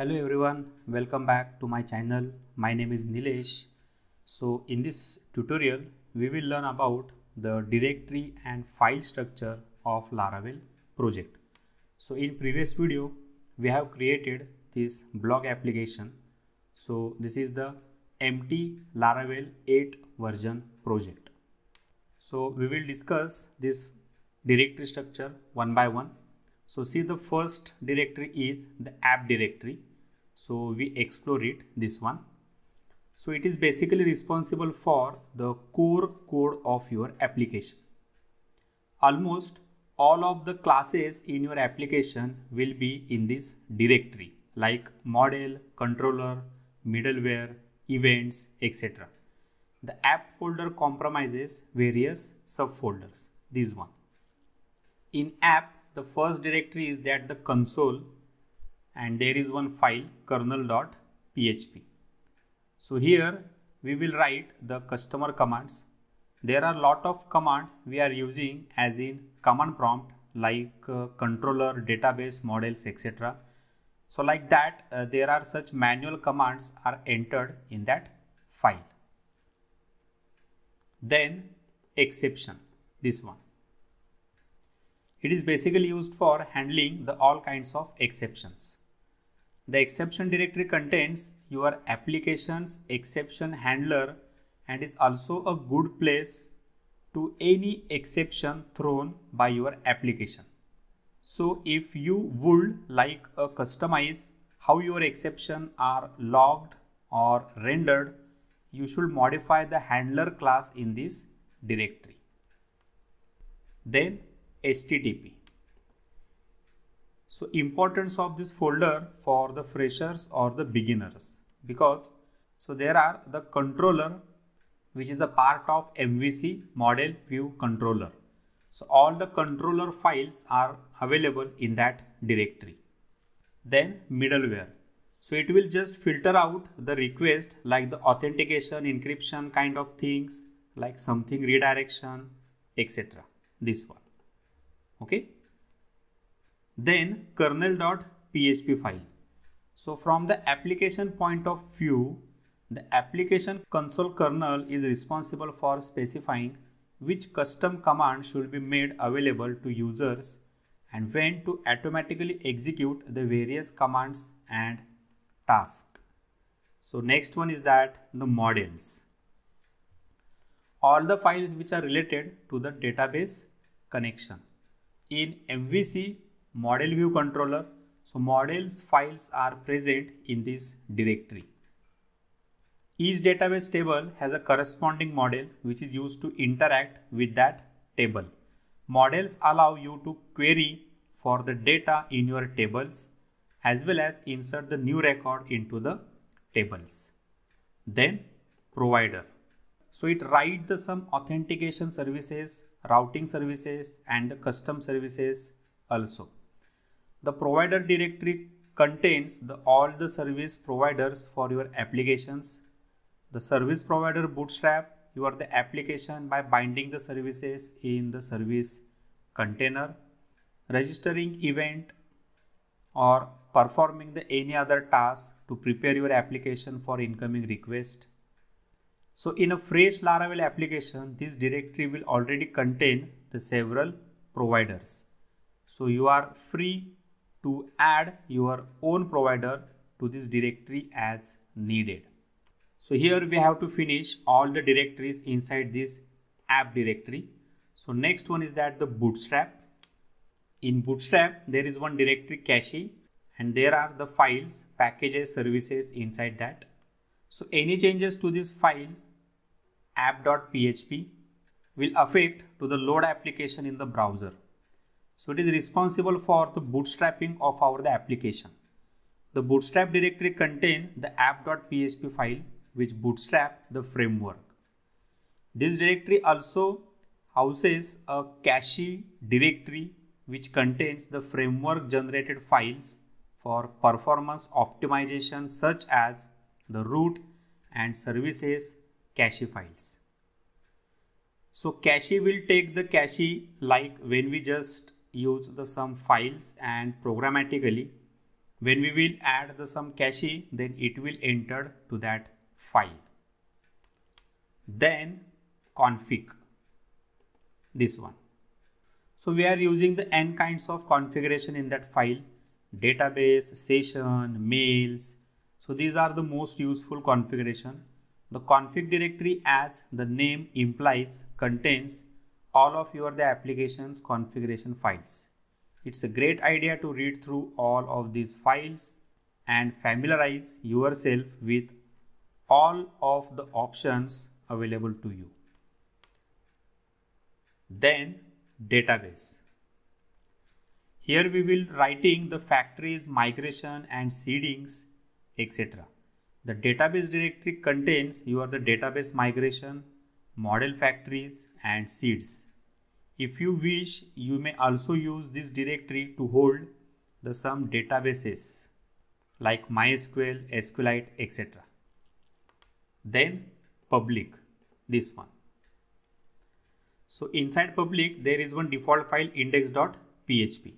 Hello everyone, welcome back to my channel. My name is Nilesh. So in this tutorial, we will learn about the directory and file structure of Laravel project. So in previous video, we have created this blog application. So this is the empty Laravel 8 version project. So we will discuss this directory structure one by one. So see, the first directory is the app directory. So we explore it, this one. So it is basically responsible for the core code of your application. Almost all of the classes in your application will be in this directory, like model, controller, middleware, events, etc. The app folder comprises various subfolders, this one. In app, the first directory is that the console, and there is one file kernel.php. So here we will write the customer commands. There are a lot of commands we are using as in command prompt, like controller, database, models, etc. So like that, there are such manual commands are entered in that file. Then exception, this one. It is basically used for handling the all kinds of exceptions. The exception directory contains your application's exception handler and is also a good place to any exception thrown by your application. So if you would like to customize how your exceptions are logged or rendered, you should modify the handler class in this directory. Then HTTP. So importance of this folder for the freshers or the beginners, because so there are the controller, which is a part of MVC, model view controller. So all the controller files are available in that directory. Then middleware. So it will just filter out the request like the authentication, encryption kind of things, like something redirection, etc. This one. Okay. Then kernel.php file. So from the application point of view, the application console kernel is responsible for specifying which custom command should be made available to users and when to automatically execute the various commands and tasks. So next one is that the models. All the files which are related to the database connection. In MVC model view controller, so models files are present in this directory. Each database table has a corresponding model which is used to interact with that table. Models allow you to query for the data in your tables as well as insert the new record into the tables. Then provider. So it writes some authentication services, routing services and the custom services also. The provider directory contains all the service providers for your applications. The service provider bootstrap your the application by binding the services in the service container, registering event or performing any other task to prepare your application for incoming request. So in a fresh Laravel application, this directory will already contain the several providers. So you are free to add your own provider to this directory as needed. So here we have to finish all the directories inside this app directory. So next one is that the bootstrap. In bootstrap, there is one directory cache and there are the files, packages, services inside that. So any changes to this file app.php will affect to the load application in the browser. So it is responsible for the bootstrapping of the application. The bootstrap directory contains the app.php file which bootstrap the framework. This directory also houses a cache directory which contains the framework generated files for performance optimization such as the root and services cache files. So cache will take the cache like when we just use some files and programmatically When we will add some cache, then it will enter to that file. Then config, this one. So we are using the n kinds of configuration in that file: database, session, mails. So these are the most useful configuration. The config directory, as the name implies, contains all of the application's configuration files. It's a great idea to read through all of these files and familiarize yourself with all of the options available to you. Then database. Here we will writing the factories, migration and seedings, etc. The database directory contains the database migration, model factories and seeds. If you wish, you may also use this directory to hold some databases like MySQL, SQLite, etc. Then public, this one. So inside public, there is one default file, index.php.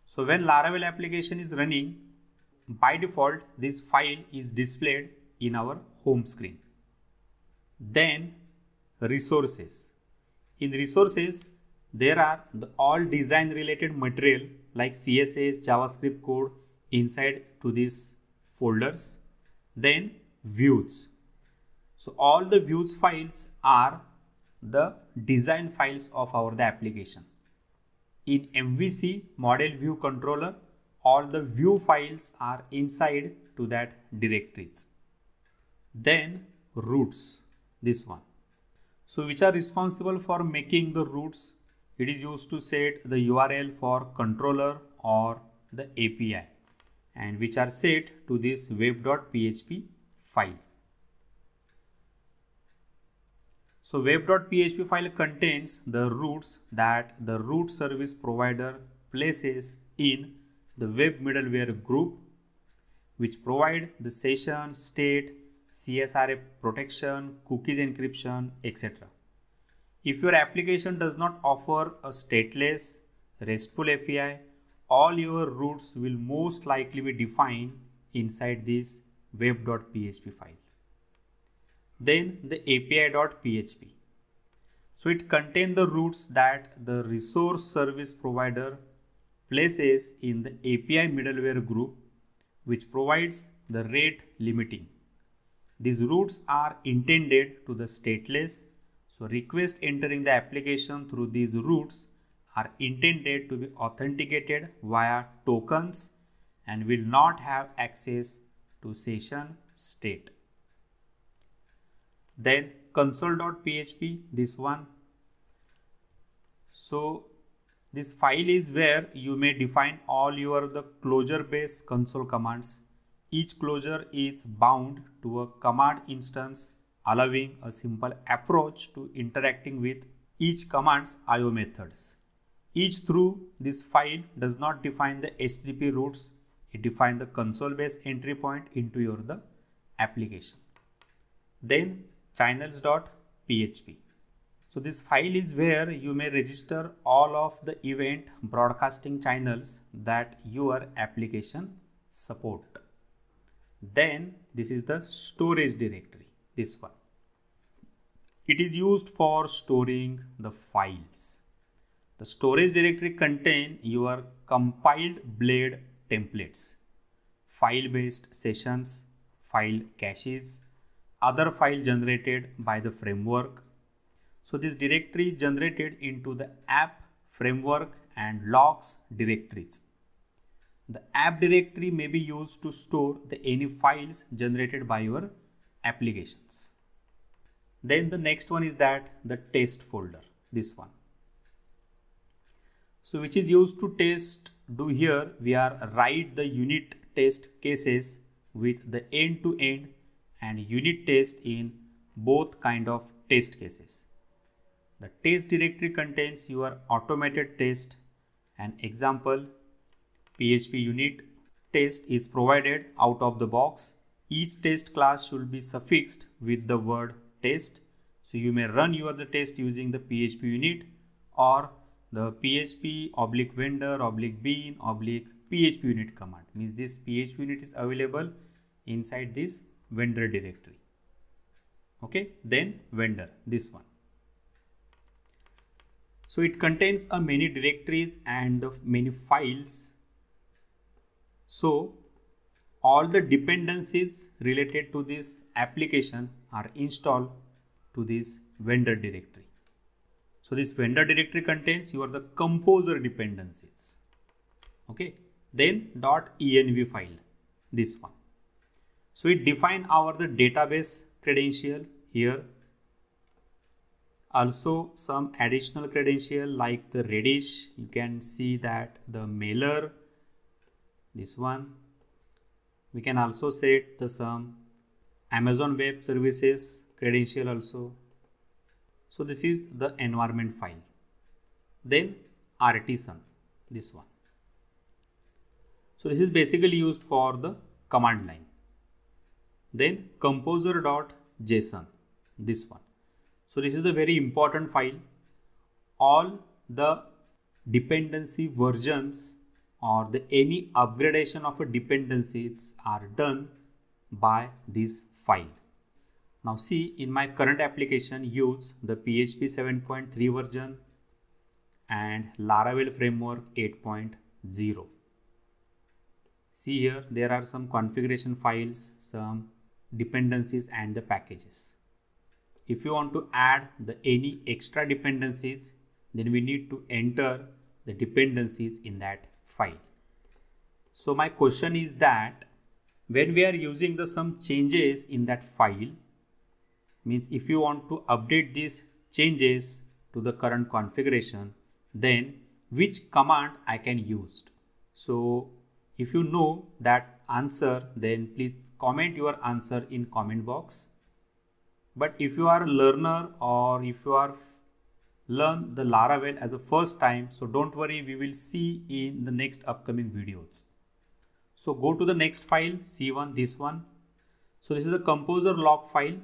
So when Laravel application is running, by default, this file is displayed in our home screen. Then resources. In resources, there are all design related material like CSS, JavaScript code inside to these folders. Then views. So all the views files are the design files of the application. In MVC, model view controller, all the view files are inside to that directories. Then routes, this one. So which are responsible for making the routes? It is used to set the URL for controller or the API, and which are set to this web.php file. So web.php file contains the routes that the root service provider places in the web middleware group, which provide the session, state, CSRF protection, cookies encryption, etc. If your application does not offer a stateless RESTful API, all your routes will most likely be defined inside this web.php file. Then the API.php. So it contains the routes that the resource service provider places in the API middleware group, which provides the rate limiting. These routes are intended to the stateless. So requests entering the application through these routes are intended to be authenticated via tokens and will not have access to session state. Then console.php, this one. So this file is where you may define all the closure based console commands. Each closure is bound to a command instance, allowing a simple approach to interacting with each command's IO methods. Each through this file does not define the HTTP routes. It defines the console based entry point into the application. Then channels.php. So this file is where you may register all of the event broadcasting channels that your application support. Then this is the storage directory, this one. It is used for storing the files. The storage directory contains your compiled blade templates, file-based sessions, file caches, other file generated by the framework. So this directory is generated into the app, framework and logs directories. The app directory may be used to store any files generated by your applications. Then the next one is that the test folder, this one. So which is used to test, here we are write the unit test cases with the end-to-end and unit test in both kind of test cases. The test directory contains your automated test. An example, PHP unit test is provided out of the box. Each test class should be suffixed with the word test. So you may run the test using the PHP unit, or the php oblique vendor oblique bean oblique php unit command. Means this php unit is available inside this vendor directory. Okay, then vendor, this one. So it contains a many directories and many files. So all the dependencies related to this application are installed to this vendor directory. So this vendor directory contains the composer dependencies. Okay, then .env file, this one. So it define the database credential here. Also some additional credential like the Redis. You can see that the mailer, this one. We can also set some Amazon Web Services credential also. So this is the environment file. Then artisan, this one. So this is basically used for the command line. Then composer.json, this one. So this is the very important file. All the dependency versions or any upgradation of a dependencies are done by this file. Now see, in my current application use the PHP 7.3 version and Laravel framework 8.0. See here, there are some configuration files, some dependencies and the packages. If you want to add any extra dependencies, then we need to enter the dependencies in that file. So my question is that when we are using some changes in that file, means if you want to update these changes to the current configuration, then which command I can use? So if you know that answer, then please comment your answer in comment box. But if you are a learner or if you are learn the Laravel as a first time, so don't worry, we will see in the next upcoming videos. So go to the next file, C1, this one. So this is the composer log file.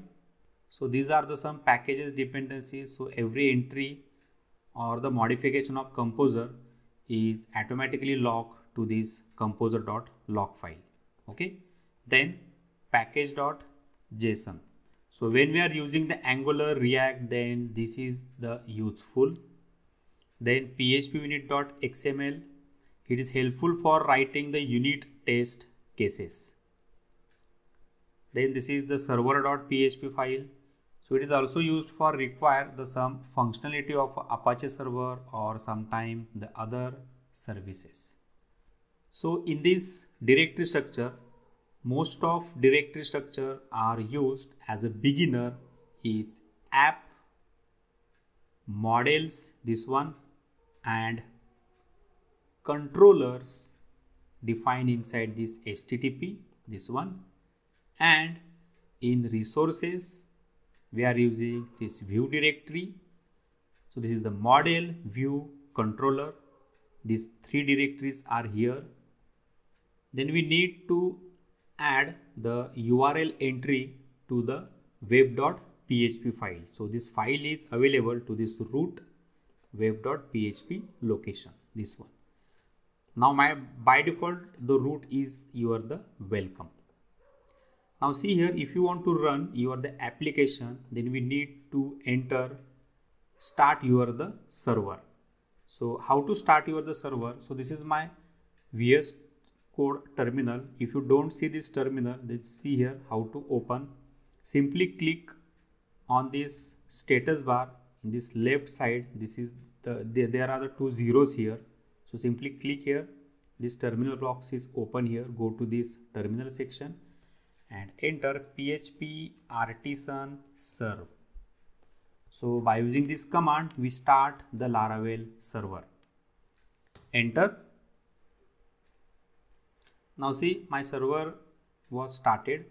So these are some packages dependencies. So every entry or the modification of composer is automatically logged to this composer.log file. Okay. Then package.json. So when we are using the Angular, React, then this is the useful. Then phpunit.xml. It is helpful for writing the unit test cases. Then this is the server.php file. So it is also used for require some functionality of Apache server or sometime the other services. So in this directory structure, most of directory structure are used as a beginner is app, models, this one, and controllers defined inside this HTTP, this one, and in resources we are using this view directory. So this is the model, view, controller. These three directories are here. Then we need to add the URL entry to the web.php file. So this file is available to this root web.php location, this one. Now by default the root is the welcome. Now see here, if you want to run the application, then we need to enter start the server. So how to start the server? So this is my VS Code terminal. If you don't see this terminal, then see here how to open. Simply click on this status bar in this left side. This is there are the two zeros here. So simply click here. This terminal box is open here. Go to this terminal section and enter php artisan serve. So by using this command, we start the Laravel server. Enter. Now see, my server was started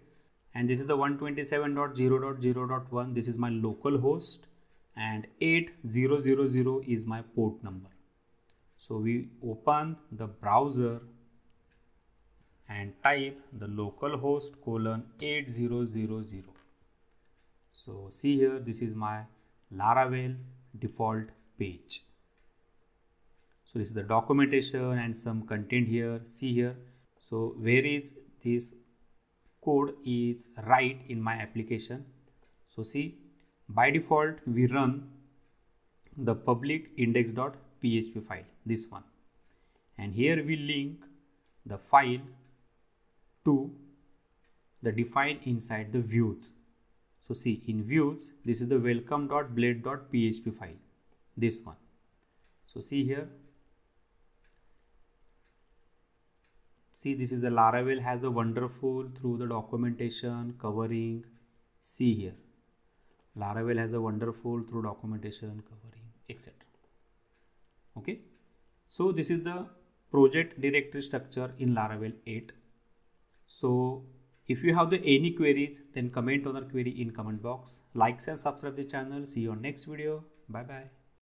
and this is the 127.0.0.1. This is my local host and 8000 is my port number. So we open the browser and type the localhost :8000. So see here, this is my Laravel default page. So this is the documentation and some content here. See here. So where is this code is right in my application. So see, by default we run the public index.php file, this one, and here we link the file to the define inside the views. So see, in views, this is the welcome.blade.php file, this one. So see here, see, this is the Laravel has a wonderful through the documentation covering. See here, Laravel has a wonderful through documentation covering, etc. Okay, so this is the project directory structure in Laravel 8. So if you have any queries, then comment on our query in comment box. Likes and subscribe the channel. See you on next video. Bye bye.